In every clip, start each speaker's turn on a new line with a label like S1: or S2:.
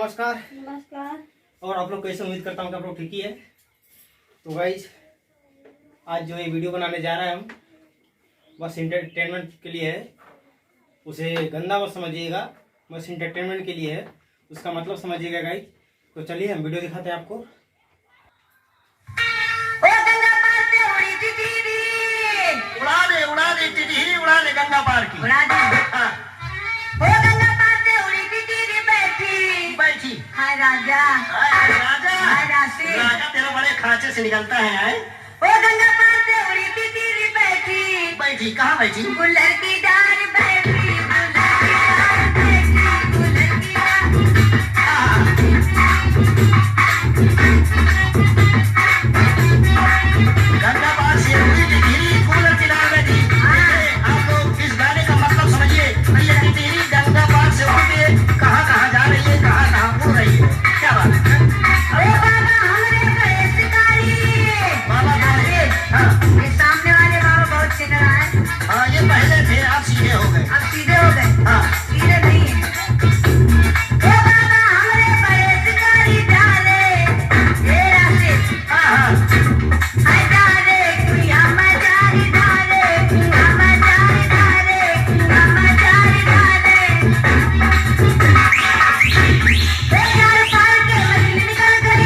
S1: नमस्कार।
S2: नमस्कार।
S1: और आप लोग कैसे, उम्मीद करता हूँ कि आप लोग ठीक ही है। तो गाइस आज जो ये वीडियो बनाने जा रहे हैं हम, बस इंटरटेनमेंट के लिए है। उसे गंदा मत समझिएगा, बस इंटरटेनमेंट के लिए है, उसका मतलब समझिएगा गाइस। तो चलिए हम वीडियो दिखाते हैं आपको।
S3: उड़ा दे टिटही, उड़ा दे गंगा पार की,
S2: उड़ा दे।
S3: हाँ।
S2: ओ गंगा पार से उड़ी टिटही बैठी
S3: बैठी।
S2: हाय राजा,
S3: हाय राजा,
S2: हाय राशि।
S3: राजा तेरा बड़े खांचे से निकलता है।
S2: ओ गंगा पार से उड़ी टिटही बैठी
S3: बैठी कहाँ बैठी?
S2: गुल्लर की डाल बैठी, गुल्लर की डाल।
S3: गंगा पार से उड़ी टिटही गुल्लर की डाल बैठी। आप लोग इस गाने का मतलब समझिए। ये टिटही गंगा पार से उड़ के कहाँ कहाँ जा रही है, कहाँ कहाँ उड़ रही है, क्या बात है?
S2: ओ बाबा हमरे बड़े शिकारी।
S3: बाबा बोलिए। हाँ
S2: ये सामने वाले बाबा बहुत चिन्ह रहा है।
S3: हाँ, ये पहले थे, आप सीधे हो गए।
S2: अब सीधे हो गए।
S3: हाँ
S2: सीधे नहीं है। ओ बाबा हमरे बड़े शिकारी डाले ये राशि।
S3: हाँ
S2: हाय डाले कुया मजारी डाले, कुया मजारी डाले, कुया मजारी डाले। बेचार पार के मछली निकल गई।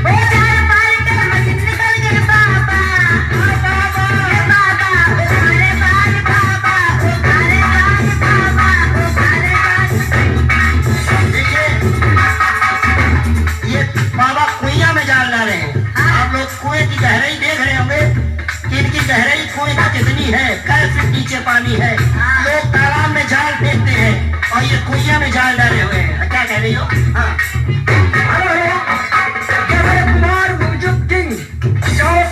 S2: बेचार पार के मछली निकल गई बाबा। ओ बाबा, ए बाबा, ओ काले बाल बाबा, ओ काले बाल बाबा, ओ काले बाल।
S3: देखिए, ये बाबा कुइया में जाल डाले हैं। आप लोग कुएं की गहराई देख रहे होंगे कि इनकी गहराई कुएं का कितनी है, कै फीट नीचे पानी है। लोग तालाब में जाल फेंकते हैं और ये कुइया में जाल डाले हुए हैं। क्या कह रही हो? हाँ
S4: कुमार मुर्जुब किंग फैजाबाद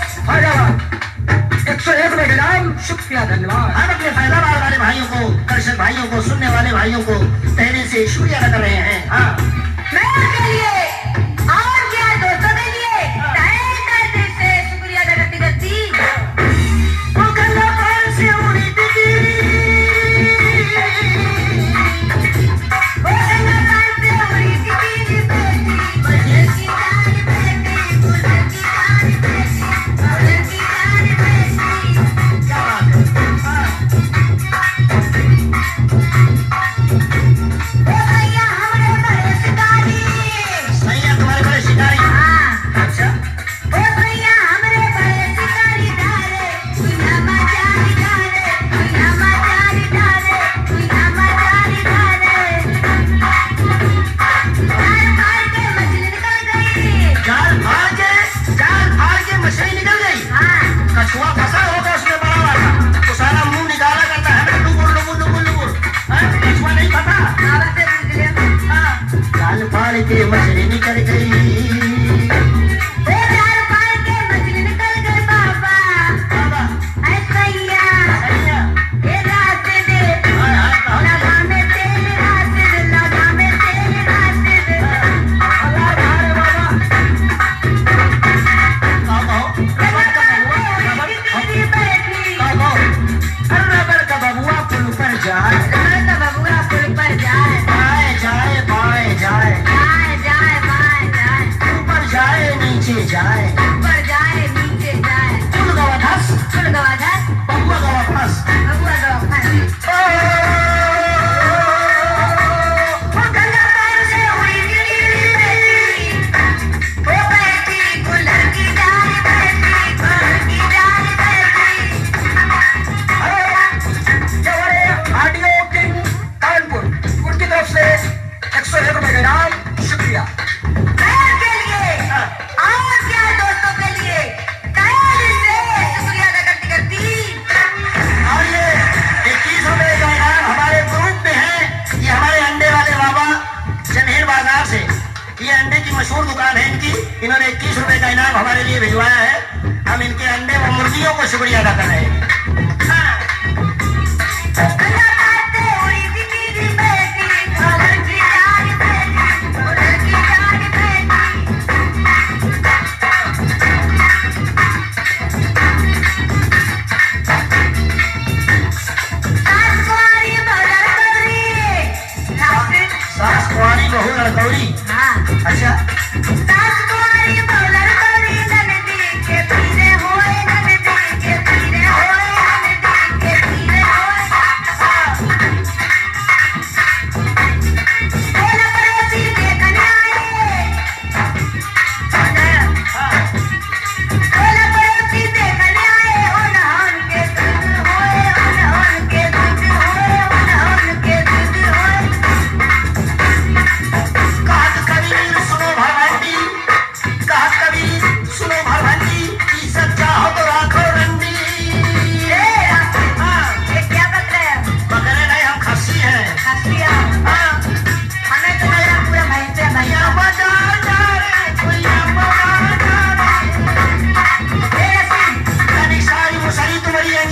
S4: 101 में ग्राम, शुक्रिया धन्यवाद।
S3: हम अपने फैजाबाद वाले भाइयों को, दर्शक भाइयों को, सुनने वाले भाइयों को पहले से शुक्रिया अदा कर रहे हैं। हाँ
S2: मैं के लिए और क्या दोस्तों के लिए तहे दिल से शुक्रिया अदा करती
S3: वो गंगा पार से उड़ी टिटही,
S2: ओ गंगा पार से उड़ी टिटही बैठी, गुल्लर की डाल बैठी, गुल्लर की डाल बैठी, गुल्लर की डाल बैठी।
S3: क्या बात है? हाँ।
S2: ओ भैया हमरे बड़े शिकारी।
S3: सही है, तुम्हारे बड़े शिकारी।
S2: हाँ।
S3: अच्छा,
S2: ओ भैया हमरे बड़े शिकारी डाले, कुइया मजारी डाले, कुइया मजारी डाले, कुइया मजारी डाले।
S3: जाल फाड़ के मछली निकल गई।
S2: हाँ।
S3: कछुआ फंसा होगा उसमें बड़ा वाला, तो सारा मुंह निकाला करता है, लुबुर लुबुर लुबुर लुबुर। कछुआ नहीं फंसा।
S2: बाबा से पूछ लिया।
S3: जाल फाड़ के मछली निकल गई।
S2: ओ जाल फाड़ के मछली निकल गई बाबा।
S3: बाबा,
S2: ऐ सैया
S3: सैया,
S2: ये रास्ते दे,
S3: हाय हाय कहो।
S2: लगा में तेल रास्ते दे, लगा में तेल रास्ते दे।
S3: अल्लाह भारे बाबा। कहो,
S2: गंगा पार से उड़ी टिटही बैठी,
S3: कहो, रबर का बबुआ पुल पर जाए,
S2: रबर का बबुआ पुल पर जाए,
S3: बाएं जाए बाएं जाए,
S2: जाए जाए बाएं जाए,
S3: ऊपर जाए नीचे जाए,
S2: ऊपर जाए नीचे जाए,
S3: पुल गवा धस,
S2: पुल गवा धस,
S3: बबुआ गवा फंस।
S2: बबुआ गवा फंस। ओ गंगा पार से उड़ी टिटही बैठी, ओ बैठी गुल्लर की डाल बैठी, गुल्लर की डाल बैठी।
S4: ऑडियो किंग कानपुर, उनकी तरफ से 101 में ग्राम, शुक्रिया।
S2: मैं के लिए और क्या दोस्तों के लिए तहे दिल से शुक्रिया अदा करती।
S3: और ये 21वें का इनाम हमारे ग्रुप में है। ये हमारे अंडे वाले बाबा जनेर बाजार से, ये अंडे की मशहूर दुकान है इनकी। इन्होंने 21 रुपए का इनाम हमारे लिए भिजवाया है। हम इनके अंडे व मुर्गियों को शुक्रिया अदा कर रहे हैं। हाँ।
S2: गंगा पार से उड़ी टिटही बैठी, गुल्लर की डाल बैठी, गुल्लर की डाल बैठी। राजकुमारी मगर कवरी, रास्ते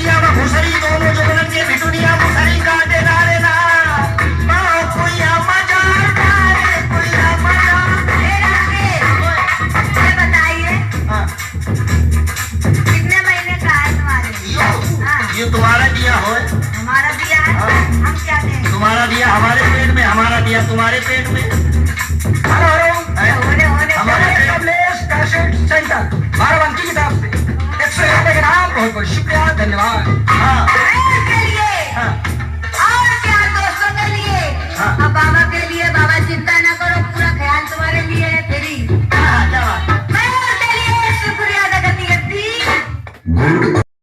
S3: भिटुनिया व भूसरी दोनों जो बनन के भिटुनिया भूसरी का दे नारे ना माँ कोई मजा डाले कोई मजा।
S2: ये बताइए
S3: हाँ,
S2: कितने महीने का है तुम्हारे? हाँ।
S3: ये तुम्हारा दिया हो,
S2: हमारा दिया है,
S3: हाँ।
S2: हम क्या दें?
S3: तुम्हारा दिया हमारे पेट में, हमारा दिया तुम्हारे पेट में।
S4: हेलो हेलो
S2: होने
S3: हमारे पेट
S4: कमलेश कैसेट सेंटर बाराबंकी की तरफ से 101 रुपए के नाम बहुत बहुत शुक्रिया धन्यवाद।
S3: हाँ
S2: के लिए
S3: हाँ
S2: और क्या दोस्तों के लिए
S3: हाँ।
S2: अब बाबा के